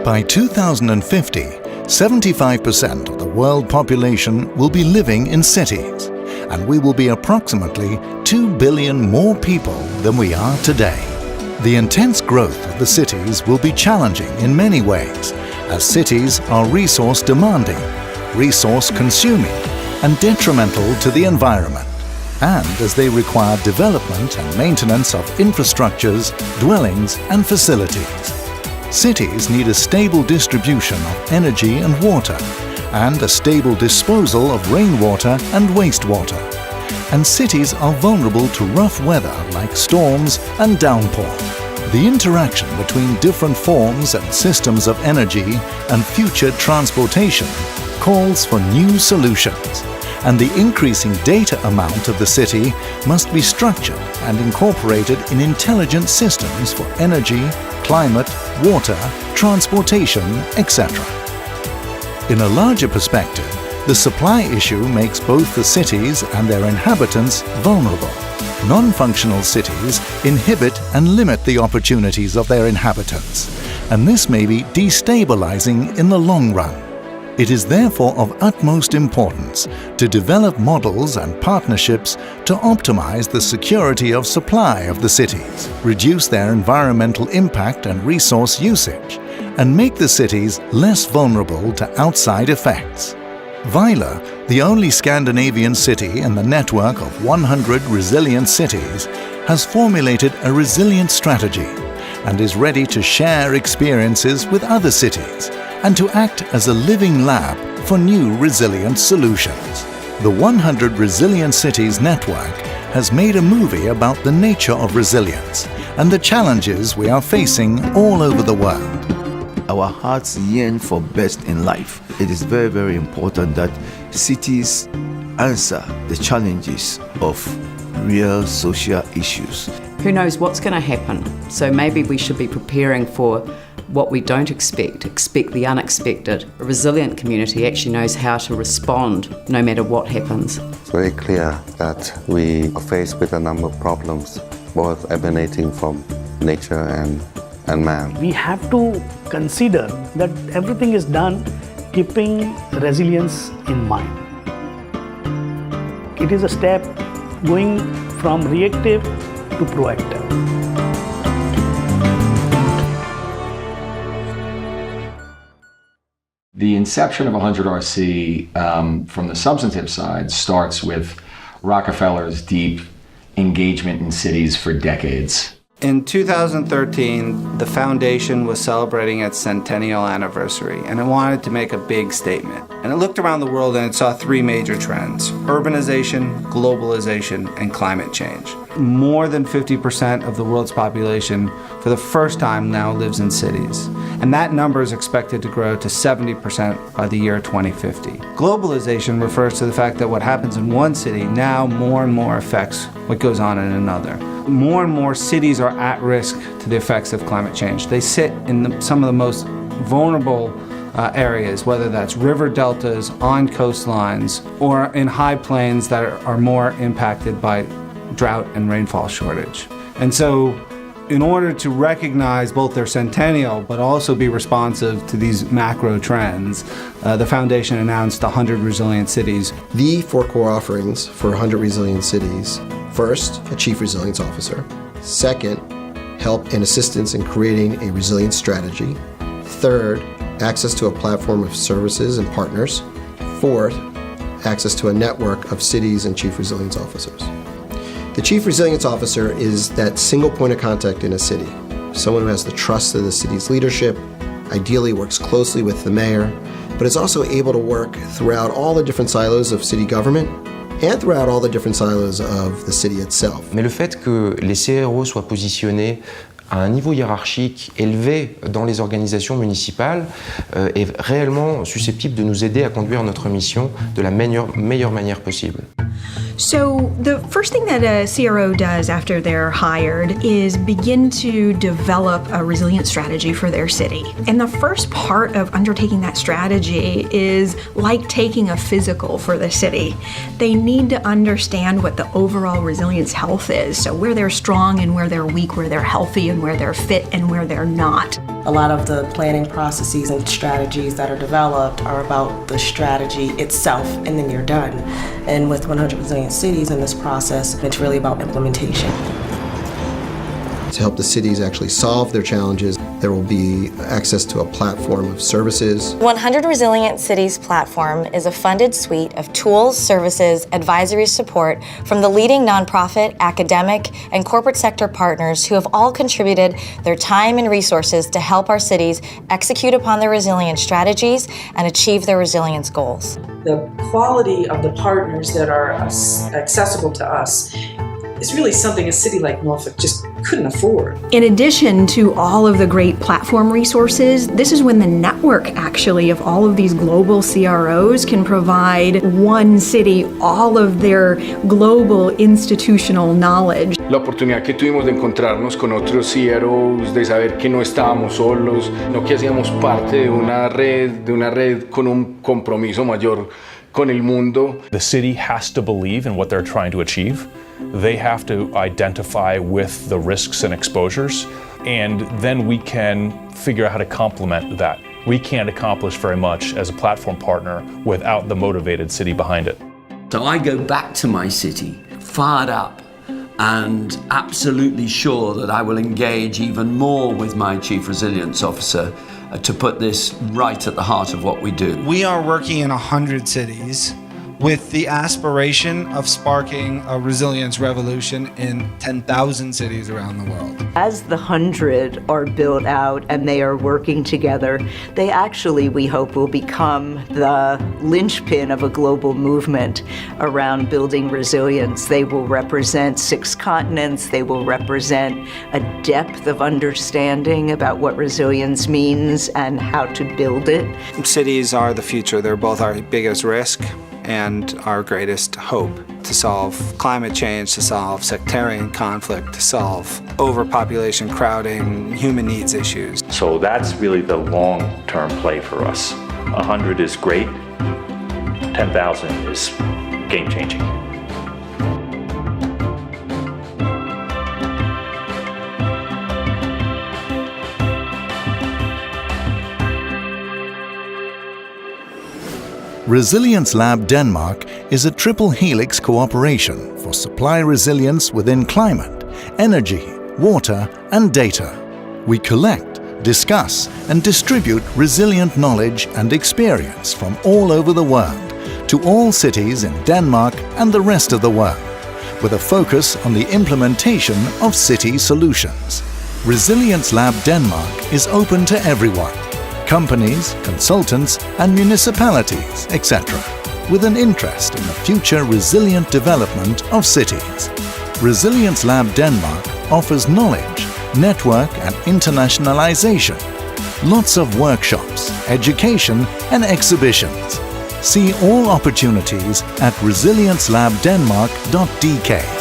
By 2050, 75% of the world population will be living in cities, and we will be approximately 2 billion more people than we are today. The intense growth of the cities will be challenging in many ways, as cities are resource demanding, resource consuming, and detrimental to the environment, and as they require development and maintenance of infrastructures, dwellings, and facilities. Cities need a stable distribution of energy and water, and a stable disposal of rainwater and wastewater. And cities are vulnerable to rough weather like storms and downpour. The interaction between different forms and systems of energy and future transportation calls for new solutions, and the increasing data amount of the city must be structured and incorporated in intelligent systems for energy, climate, water, transportation, etc. In a larger perspective, the supply issue makes both the cities and their inhabitants vulnerable. Non-functional cities inhibit and limit the opportunities of their inhabitants, and this may be destabilizing in the long run. It is therefore of utmost importance to develop models and partnerships to optimize the security of supply of the cities, reduce their environmental impact and resource usage, and make the cities less vulnerable to outside effects. Vejle, the only Scandinavian city in the network of 100 resilient cities, has formulated a resilient strategy and is ready to share experiences with other cities and to act as a living lab for new resilient solutions. The 100 Resilient Cities Network has made a movie about the nature of resilience and the challenges we are facing all over the world. Our hearts yearn for best in life. It is very, very important that cities answer the challenges of real social issues. Who knows what's going to happen? So maybe we should be preparing for what we don't expect the unexpected. A resilient community actually knows how to respond no matter what happens. It's very clear that we are faced with a number of problems, both emanating from nature and man. We have to consider that everything is done keeping resilience in mind. It is a step going from reactive to proactive. The inception of 100RC from the substantive side starts with Rockefeller's deep engagement in cities for decades. In 2013, the foundation was celebrating its centennial anniversary, and it wanted to make a big statement. And it looked around the world and it saw three major trends: urbanization, globalization, and climate change. More than 50% of the world's population, for the first time, now lives in cities. And that number is expected to grow to 70% by the year 2050. Globalization refers to the fact that what happens in one city now more and more affects what goes on in another. More and more cities are at risk to the effects of climate change. They sit in some of the most vulnerable areas, whether that's river deltas, on coastlines, or in high plains that are more impacted by drought and rainfall shortage. And so, in order to recognize both their centennial but also be responsive to these macro trends, the foundation announced 100 Resilient Cities. The four core offerings for 100 Resilient Cities: first, a Chief Resilience Officer; second, help and assistance in creating a resilience strategy; third, access to a platform of services and partners; fourth, access to a network of cities and Chief Resilience Officers. The Chief Resilience Officer is that single point of contact in a city, someone who has the trust of the city's leadership, ideally works closely with the mayor, but is also able to work throughout all the different silos of city government and throughout all the different silos of the city itself. Mais le fait que les CRO soient positionnés à un niveau hiérarchique élevé dans les organisations municipales est réellement susceptible de nous aider à conduire notre mission de la meilleure manière possible. So the first thing that a CRO does after they're hired is begin to develop a resilient strategy for their city. And the first part of undertaking that strategy is like taking a physical for the city. They need to understand what the overall resilience health is, so where they're strong and where they're weak, where they're healthy and where they're fit and where they're not. A lot of the planning processes and strategies that are developed are about the strategy itself, and then you're done. And with 100 Resilient Cities in this process, it's really about implementation. To help the cities actually solve their challenges, there will be access to a platform of services. 100 Resilient Cities platform is a funded suite of tools, services, advisory support from the leading nonprofit, academic, and corporate sector partners who have all contributed their time and resources to help our cities execute upon their resilience strategies and achieve their resilience goals. The quality of the partners that are accessible to us is really something a city like Norfolk just couldn't afford. In addition to all of the great platform resources, this is when the network actually of all of these global CROs can provide one city all of their global institutional knowledge. La oportunidad que tuvimos de encontrarnos con otros CROs, de saber que no estábamos solos, no que hacíamos parte de una red con un compromiso mayor con el mundo. The city has to believe in what they're trying to achieve. They have to identify with the risks and exposures, and then we can figure out how to complement that. We can't accomplish very much as a platform partner without the motivated city behind it. So I go back to my city, fired up, and absolutely sure that I will engage even more with my Chief Resilience Officer to put this right at the heart of what we do. We are working in 100 cities with the aspiration of sparking a resilience revolution in 10,000 cities around the world. As the 100 are built out and they are working together, they actually, we hope, will become the linchpin of a global movement around building resilience. They will represent 6 continents. They will represent a depth of understanding about what resilience means and how to build it. Cities are the future. They're both our biggest risk and our greatest hope to solve climate change, to solve sectarian conflict, to solve overpopulation, crowding, human needs issues. So that's really the long-term play for us. 100 is great, 10,000 is game-changing. Resilience Lab Denmark is a triple helix cooperation for supply resilience within climate, energy, water, and data. We collect, discuss, and distribute resilient knowledge and experience from all over the world to all cities in Denmark and the rest of the world, with a focus on the implementation of city solutions. Resilience Lab Denmark is open to everyone. Companies, consultants, and municipalities, etc., with an interest in the future resilient development of cities. Resilience Lab Denmark offers knowledge, network and internationalization, lots of workshops, education and exhibitions. See all opportunities at resiliencelabdenmark.dk.